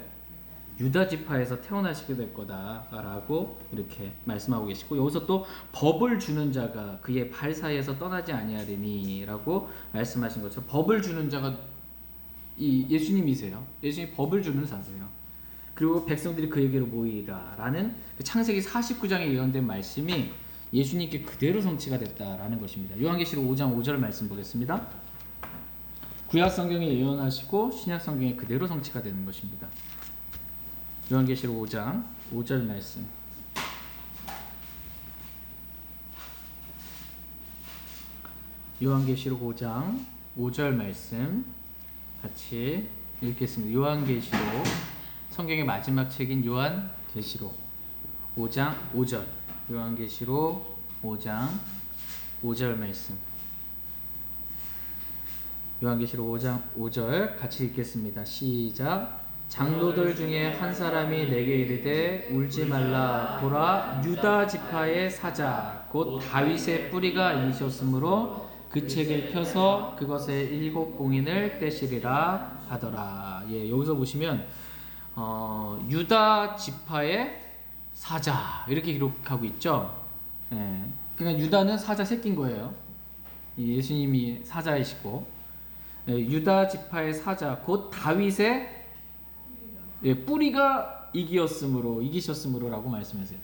유다 지파에서 태어나시게 될 거다라고 이렇게 말씀하고 계시고 여기서 또 법을 주는 자가 그의 발 사이에서 떠나지 아니하리니라고 말씀하신 것처럼 법을 주는 자가 이 예수님이세요. 예수님이 법을 주는 자세요. 그리고 백성들이 그에게로 모이리라 라는 창세기 49장에 예언된 말씀이 예수님께 그대로 성취가 됐다라는 것입니다. 요한계시록 5장 5절 말씀 보겠습니다. 구약 성경에 예언하시고 신약 성경에 그대로 성취가 되는 것입니다. 요한계시록 5장 5절 말씀. 요한계시록 5장 5절 말씀 같이 읽겠습니다. 요한계시록, 성경의 마지막 책인 요한계시록 5장 5절. 요한계시록 5장 5절 말씀. 요한계시록 5장 5절 같이 읽겠습니다. 시작. 장로들 중에 한 사람이 내게 이르되 울지 말라. 보라, 유다 지파의 사자 곧 다윗의 뿌리가 이셨으므로 그 책을 펴서 그것의 7 봉인을 떼시리라 하더라. 예, 여기서 보시면 유다 지파의 사자 이렇게 기록하고 있죠. 예, 그러니까 유다는 사자 새끼인 거예요. 예수님이 사자이시고, 예, 유다 지파의 사자 곧 다윗의, 예, 뿌리가 이기셨으므로라고 말씀하세요.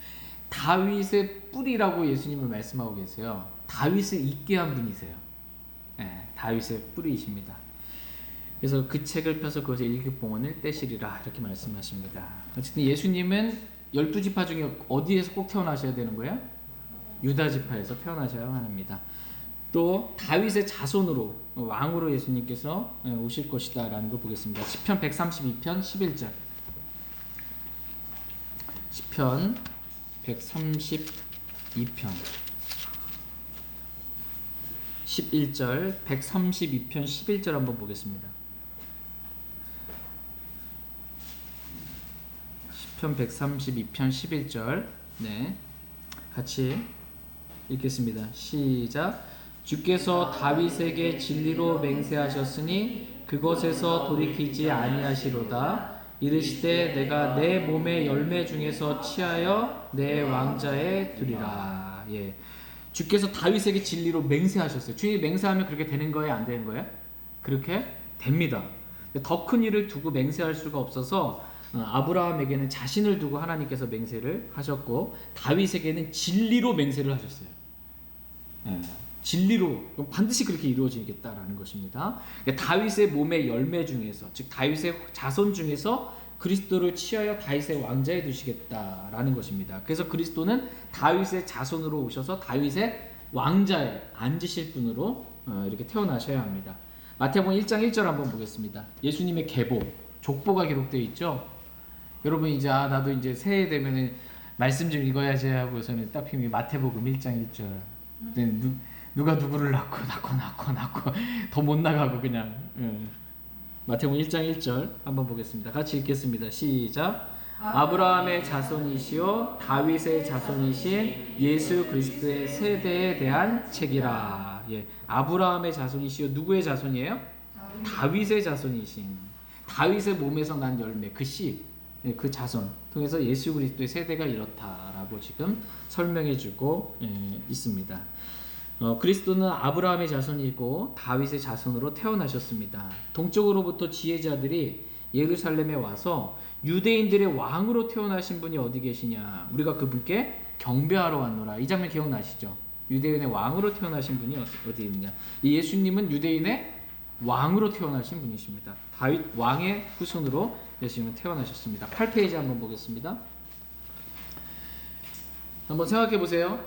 다윗의 뿌리라고 예수님을 말씀하고 계세요. 다윗을 있게 한 분이세요. 예, 다윗의 뿌리이십니다. 그래서 그 책을 펴서 그것의 7 봉헌을 떼시리라 이렇게 말씀하십니다. 어쨌든 예수님은 12지파 중에 어디에서 꼭 태어나셔야 되는 거예요? 유다 지파에서 태어나셔야 합니다. 또 다윗의 자손으로, 왕으로 예수님께서 오실 것이다 라는 걸 보겠습니다. 시편 132편 11절. 시편 132편 11절, 132편 11절 한번 보겠습니다. 시편 132편 11절. 네, 같이 읽겠습니다. 시작. 주께서 다윗에게 진리로 맹세하셨으니 그것에서 돌이키지 아니하시로다. 이르시되 내가 내 몸의 열매 중에서 취하여 내 왕자에 두리라. 예, 주께서 다윗에게 진리로 맹세하셨어요. 주님이 맹세하면 그렇게 되는 거예요? 안 되는 거예요? 그렇게 됩니다. 더 큰 일을 두고 맹세할 수가 없어서 아브라함에게는 자신을 두고 하나님께서 맹세를 하셨고, 다윗에게는 진리로 맹세를 하셨어요. 예, 진리로 반드시 그렇게 이루어지겠다라는 것입니다. 그러니까 다윗의 몸의 열매 중에서, 즉 다윗의 자손 중에서 그리스도를 취하여 다윗의 왕자에 두시겠다라는 것입니다. 그래서 그리스도는 다윗의 자손으로 오셔서 다윗의 왕자에 앉으실 분으로 이렇게 태어나셔야 합니다. 마태복음 1장 1절 한번 보겠습니다. 예수님의 계보, 족보가 기록되어 있죠. 여러분 이제 나도 이제 새해 되면은 말씀 좀 읽어야지 하고서는 딱 피면 마태복음 1장 1절. 누가 누구를 낳고 더 못 나가고 그냥. 마태복음 1장 1절 한번 보겠습니다. 같이 읽겠습니다. 시작. 아브라함의 자손이시요 다윗의 자손이신 예수 그리스도의 세대에 대한 책이라. 예, 아브라함의 자손이시요, 누구의 자손이에요? 다윗의 자손이신, 다윗의 몸에서 난 열매, 그 씨, 그 자손 통해서 예수 그리스도의 세대가 이렇다라고 지금 설명해주고 있습니다. 그리스도는 아브라함의 자손이고 다윗의 자손으로 태어나셨습니다. 동쪽으로부터 지혜자들이 예루살렘에 와서 유대인들의 왕으로 태어나신 분이 어디 계시냐, 우리가 그분께 경배하러 왔노라. 이 장면 기억나시죠? 유대인의 왕으로 태어나신 분이 어디 있느냐. 이 예수님은 유대인의 왕으로 태어나신 분이십니다. 다윗 왕의 후손으로 예수님은 태어나셨습니다. 8페이지 한번 보겠습니다. 한번 생각해 보세요.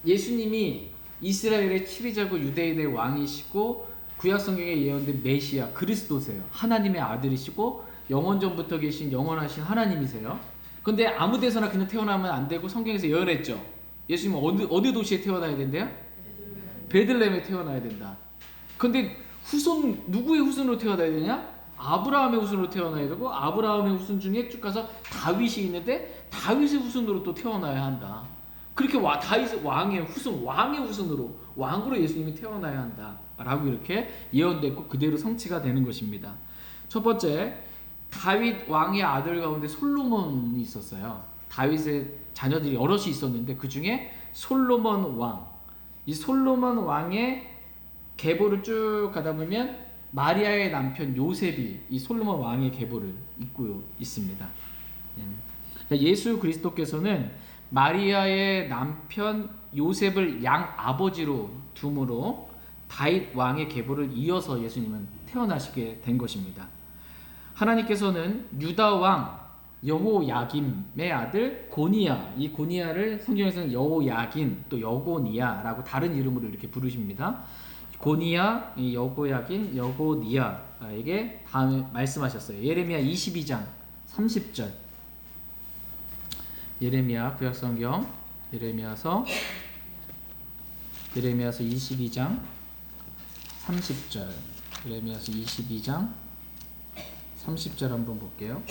예수님이 이스라엘의 치리자고 유대인의 왕이시고 구약 성경에 예언된 메시아 그리스도세요. 하나님의 아들이시고 영원전부터 계신 영원하신 하나님이세요. 근데 아무 데서나 그냥 태어나면 안 되고 성경에서 예언했죠. 예수님은 어디 도시에 태어나야 된대요? 베들레헴에 태어나야 된다. 근데 누구의 후손으로 태어나야 되냐? 아브라함의 후손으로 태어나야 되고, 아브라함의 후손 중에 쭉 가서 다윗이 있는데 다윗의 후손으로 또 태어나야 한다. 그렇게 다윗 왕의 후손으로, 왕으로 예수님이 태어나야 한다 라고 이렇게 예언됐고 그대로 성취가 되는 것입니다. 첫 번째, 다윗 왕의 아들 가운데 솔로몬이 있었어요. 다윗의 자녀들이 여럿이 있었는데 그 중에 솔로몬 왕, 이 솔로몬 왕의 계보를 쭉 가다 보면 마리아의 남편 요셉이 이 솔로몬 왕의 계보를 잇고 있습니다. 그러니까 예수 그리스도께서는 마리아의 남편 요셉을 양 아버지로 둠으로 다윗 왕의 계보를 이어서 예수님은 태어나시게 된 것입니다. 하나님께서는 유다 왕 여호야김의 아들 고니야, 이 고니야를 성경에서는 여호야긴 또 여고니야라고 다른 이름으로 이렇게 부르십니다. 고니야, 여고야긴, 여고니야에게 다음에 말씀하셨어요. 예레미야 22장 30절. 예레미야 구약성경 예레미야서 22장 30절. 예레미야서 22장 30절 한번 볼게요.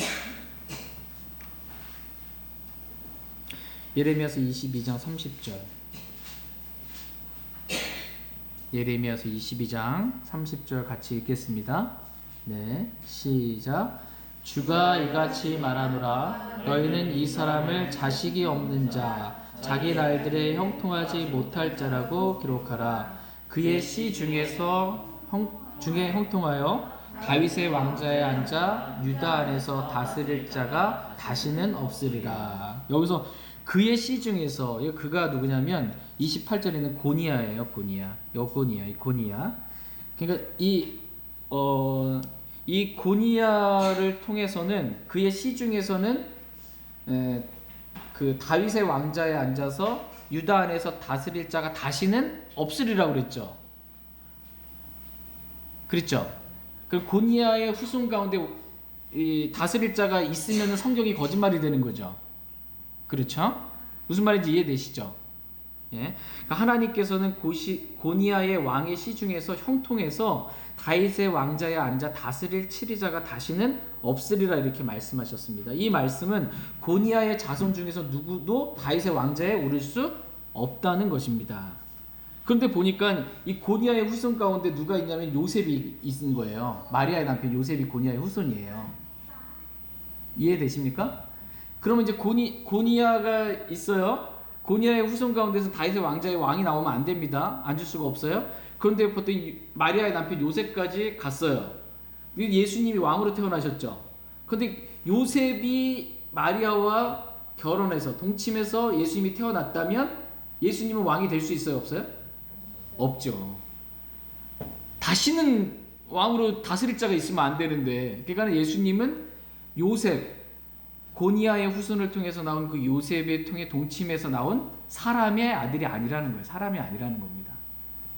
예레미야서 22장 30절. 예레미야서 22장 30절 같이 읽겠습니다. 네, 시작. 주가 이같이 말하노라. 너희는 이 사람을 자식이 없는 자, 자기 날들에 형통하지 못할 자라고 기록하라. 그의 씨 중에서 중에 형통하여 다윗의 왕자에 앉아 유다 안에서 다스릴 자가 다시는 없으리라. 여기서 그의 씨 중에서, 그가 누구냐면 28절에는 고니야예요. 고니야, 여고니야, 이 고니야. 그러니까 이 고니야를 통해서는 그의 씨 중에서는 그 다윗의 왕자에 앉아서 유다 안에서 다스릴 자가 다시는 없으리라고 그랬죠. 그렇죠. 그 고니야의 후손 가운데 이 다스릴 자가 있으면 성경이 거짓말이 되는 거죠. 그렇죠? 무슨 말인지 이해되시죠? 예. 그러니까 하나님께서는 고니야의 왕의 씨 중에서 형통해서 다윗의 왕자에 앉아 다스릴 치리자가 다시는 없으리라 이렇게 말씀하셨습니다. 이 말씀은 고니야의 자손 중에서 누구도 다윗의 왕자에 오를 수 없다는 것입니다. 그런데 보니까 이 고니야의 후손 가운데 누가 있냐면 요셉이 있는 거예요. 마리아의 남편 요셉이 고니야의 후손이에요. 이해되십니까? 그러면 이제 고니야가 있어요. 고니야의 후손 가운데서 다윗의 왕자의 왕이 나오면 안 됩니다. 앉을 수가 없어요. 그런데 보통 마리아의 남편 요셉까지 갔어요. 예수님이 왕으로 태어나셨죠. 그런데 요셉이 마리아와 결혼해서 동침해서 예수님이 태어났다면 예수님은 왕이 될 수 있어요? 없어요? 없죠. 다시는 왕으로 다스릴 자가 있으면 안 되는데, 그러니까 예수님은 요셉, 고니야의 후손을 통해서 나온 그 요셉의 통해 동침해서 나온 사람의 아들이 아니라는 거예요. 사람이 아니라는 겁니다.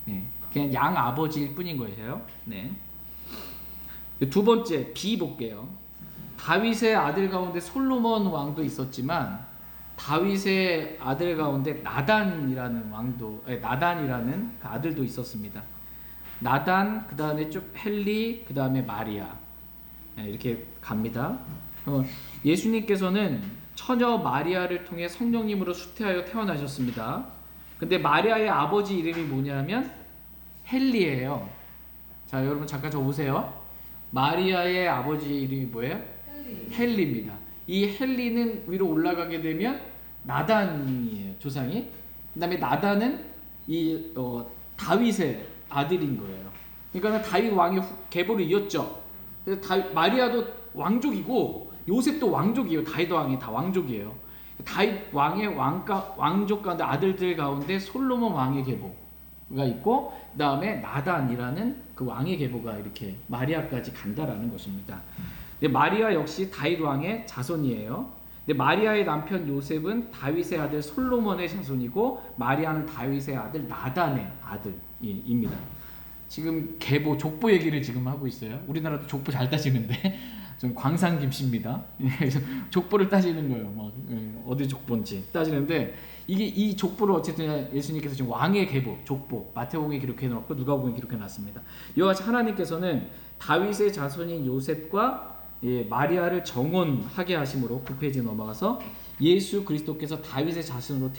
네. 그냥 양 아버지일 뿐인 거예요. 네. 두 번째 B 볼게요. 다윗의 아들 가운데 솔로몬 왕도 있었지만 다윗의 아들 가운데 나단이라는 그 아들도 있었습니다. 나단, 그 다음에 쭉 헬리, 그 다음에 마리아, 이렇게 갑니다. 예수님께서는 처녀 마리아를 통해 성령님으로 수태하여 태어나셨습니다. 근데 마리아의 아버지 이름이 뭐냐면 헬리예요. 자, 여러분 잠깐 적어보세요. 마리아의 아버지 이름이 뭐예요? 헬리입니다. 이 헬리는 위로 올라가게 되면 나단이에요, 조상이. 그 다음에 나단은 다윗의 아들인 거예요. 그러니까 다윗 왕의 계보를 이었죠. 그래서 마리아도 왕족이고 요셉도 왕족이에요. 다윗 왕이 다 왕족이에요. 다윗 왕의 왕족 가운데 아들들 가운데 솔로몬 왕의 계보가 있고, 그 다음에 나단이라는 그 왕의 계보가 이렇게 마리아까지 간다라는 것입니다. 근데 마리아 역시 다윗 왕의 자손이에요. 근데 마리아의 남편 요셉은 다윗의 아들 솔로몬의 자손이고, 마리아는 다윗의 아들 나단의 아들입니다. 지금 계보, 족보 얘기를 지금 하고 있어요. 우리나라도 족보 잘 따지는데 좀 광산 김씨입니다. 족보를 따지는 거예요. 막 어디 족보인지 따지는데, 이 족보를 어쨌든 예수님께서 지금 왕의 계보, 족보, 마태복음에 기록해 놓고 누가복음에 기록해 놨습니다. 이와 같이 하나님께서는 다윗의 자손인 요셉과 마리아를 정혼하게 하심으로 9페이지 넘어가서 예수 그리스도께서 다윗의 자손으로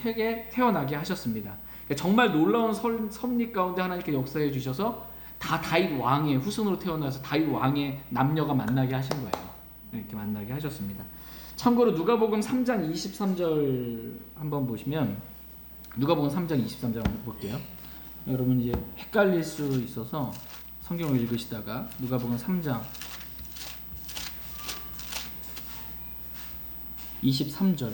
태어나게 하셨습니다. 그러니까 정말 놀라운 섭리 가운데 하나님께 역사해 주셔서 다 다윗 왕의 후손으로 태어나서 다윗 왕의 남녀가 만나게 하신 거예요. 이렇게 만나게 하셨습니다. 참고로 누가복음 3장 23절 한번 보시면, 누가복음 3장 23절 한번 볼게요. 여러분 이제 헷갈릴 수 있어서 성경을 읽으시다가 누가복음 3장 23절.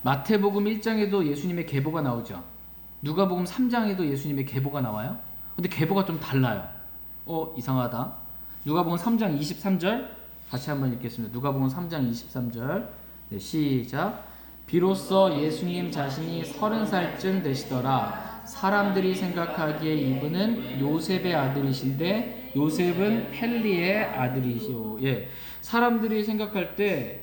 마태복음 1장에도 예수님의 계보가 나오죠. 누가복음 3장에도 예수님의 계보가 나와요. 근데 계보가 좀 달라요. 이상하다. 누가복음 3장 23절 다시 한번 읽겠습니다. 누가복음 3장 23절. 네, 시작. 비로소 예수님 자신이 30살쯤 되시더라. 사람들이 생각하기에 이분은 요셉의 아들이신데 요셉은 헬리의 아들이시오. 예, 사람들이 생각할 때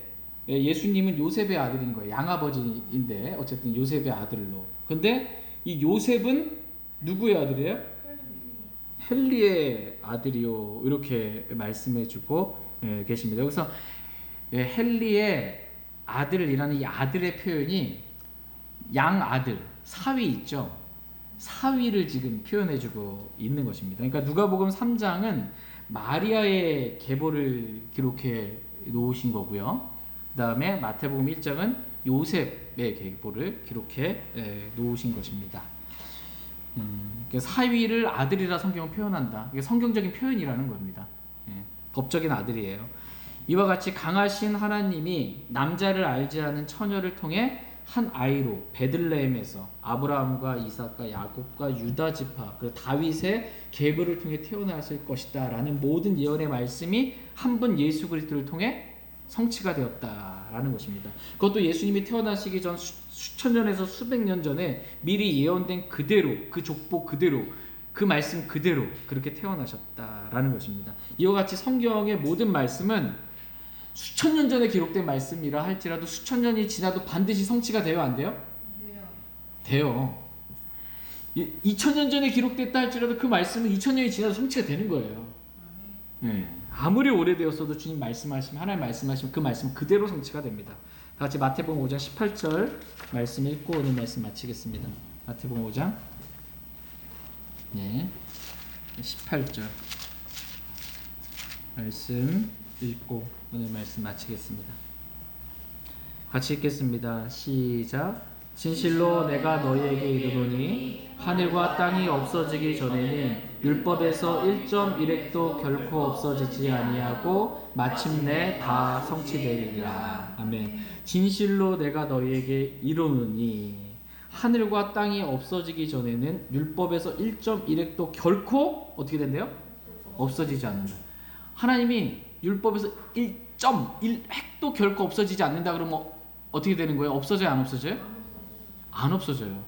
예수님은 요셉의 아들인 거예요. 양아버지인데 어쨌든 요셉의 아들로. 근데 이 요셉은 누구의 아들이에요? 헬리의 아들이요. 이렇게 말씀해주고 계십니다. 그래서 헬리의 아들이라는 이 아들의 표현이 양아들, 사위 있죠. 사위를 지금 표현해주고 있는 것입니다. 그러니까 누가복음 3장은 마리아의 계보를 기록해 놓으신 거고요. 그 다음에 마태복음 1장은 요셉의 계보를 기록해 놓으신 것입니다. 그러니까 사위를 아들이라 성경은 표현한다. 이게 성경적인 표현이라는 겁니다. 법적인 아들이에요. 이와 같이 강하신 하나님이 남자를 알지 않은 처녀를 통해 한 아이로 베들레헴에서 아브라함과 이삭과 야곱과 유다 지파 그리고 다윗의 계보를 통해 태어났을 것이다 라는 모든 예언의 말씀이 한 분 예수 그리스도를 통해 성취가 되었다라는 것입니다. 그것도 예수님이 태어나시기 전 수천 년에서 수백 년 전에 미리 예언된 그대로, 그 족보 그대로, 그 말씀 그대로 그렇게 태어나셨다라는 것입니다. 이와 같이 성경의 모든 말씀은 수천 년 전에 기록된 말씀이라 할지라도 수천 년이 지나도 반드시 성취가 돼요, 안 돼요? 돼요. 2000년 전에 기록됐다 할지라도 그 말씀은 2000년이 지나도 성취가 되는 거예요. 네. 아무리 오래되었어도 주님 말씀하시면, 하나님 말씀하시면 그 말씀 그대로 성취가 됩니다. 다 같이 마태복음 5장 18절 말씀 읽고 오늘 말씀 마치겠습니다. 마태복음 5장 18절 말씀 읽고 오늘 말씀 마치겠습니다. 같이 읽겠습니다. 시작. 진실로 내가 너희에게 이르노니 하늘과 땅이 없어지기 전에는 율법에서 1.1획도 결코 없어지지 아니하고 마침내 다 성취되리라. 아멘. 진실로 내가 너희에게 이르노니 하늘과 땅이 없어지기 전에는 율법에서 1.1획도 결코 어떻게 된대요? 없어지지 않는다. 하나님이 율법에서 1.1획도 결코 없어지지 않는다 그러면 어떻게 되는 거예요? 없어져요? 안 없어져요? 안 없어져요.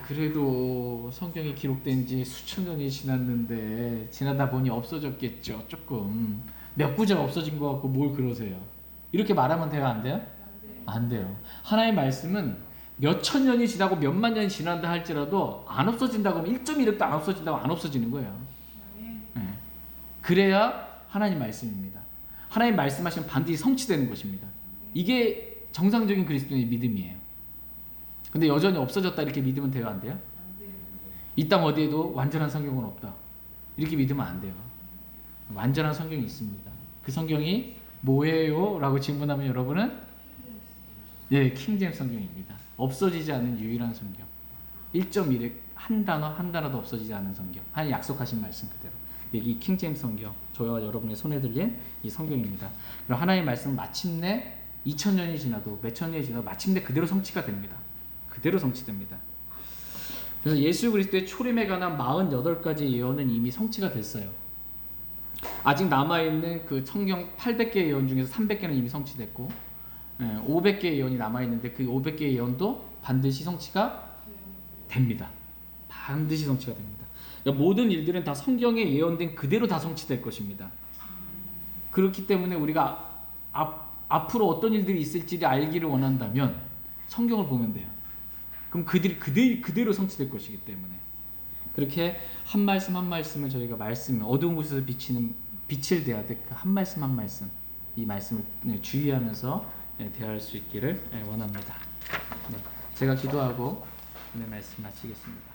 그래도 성경이 기록된 지 수천 년이 지났는데 지나다 보니 없어졌겠죠. 조금 몇 구절 없어진 것 같고 뭘 그러세요? 이렇게 말하면 돼요? 안 돼요? 안 돼요. 하나님의 말씀은 몇천 년이 지나고 몇만 년이 지난다 할지라도 안 없어진다고 하면 1.1획도 안 없어진다고 안 없어지는 거예요. 그래야 하나님 말씀입니다. 하나님 말씀하시면 반드시 성취되는 것입니다. 이게 정상적인 그리스도인의 믿음이에요. 근데 여전히 없어졌다 이렇게 믿으면 돼요? 안 돼요? 이 땅 어디에도 완전한 성경은 없다 이렇게 믿으면 안 돼요. 완전한 성경이 있습니다. 그 성경이 뭐예요? 라고 질문하면 여러분은 킹제임스 성경입니다. 없어지지 않는 유일한 성경. 1.1획 한 단어 한 단어도 없어지지 않는 성경. 하나님 약속하신 말씀 그대로. 이 킹제임스 성경, 저와 여러분의 손에 들린 이 성경입니다. 그럼 하나님의 말씀은 마침내 2000년이 지나도 몇천 년이 지나도 마침내 그대로 성취가 됩니다. 그대로 성취됩니다. 그래서 예수 그리스도의 초림에 관한 48가지 예언은 이미 성취가 됐어요. 아직 남아있는 그 성경 800개 예언 중에서 300개는 이미 성취됐고 500개 예언이 남아있는데 그 500개 예언도 반드시 성취가 됩니다. 반드시 성취가 됩니다. 그러니까 모든 일들은 다 성경에 예언된 그대로 다 성취될 것입니다. 그렇기 때문에 우리가 앞으로 어떤 일들이 있을지를 알기를 원한다면 성경을 보면 돼요. 그럼 그들이 그대로 성취될 것이기 때문에 그렇게 한 말씀 한 말씀을 저희가 어두운 곳에서 비치는 빛을 대하듯 그 한 말씀 한 말씀 이 말씀을 주의하면서 대할 수 있기를 원합니다. 제가 기도하고 오늘 말씀 마치겠습니다.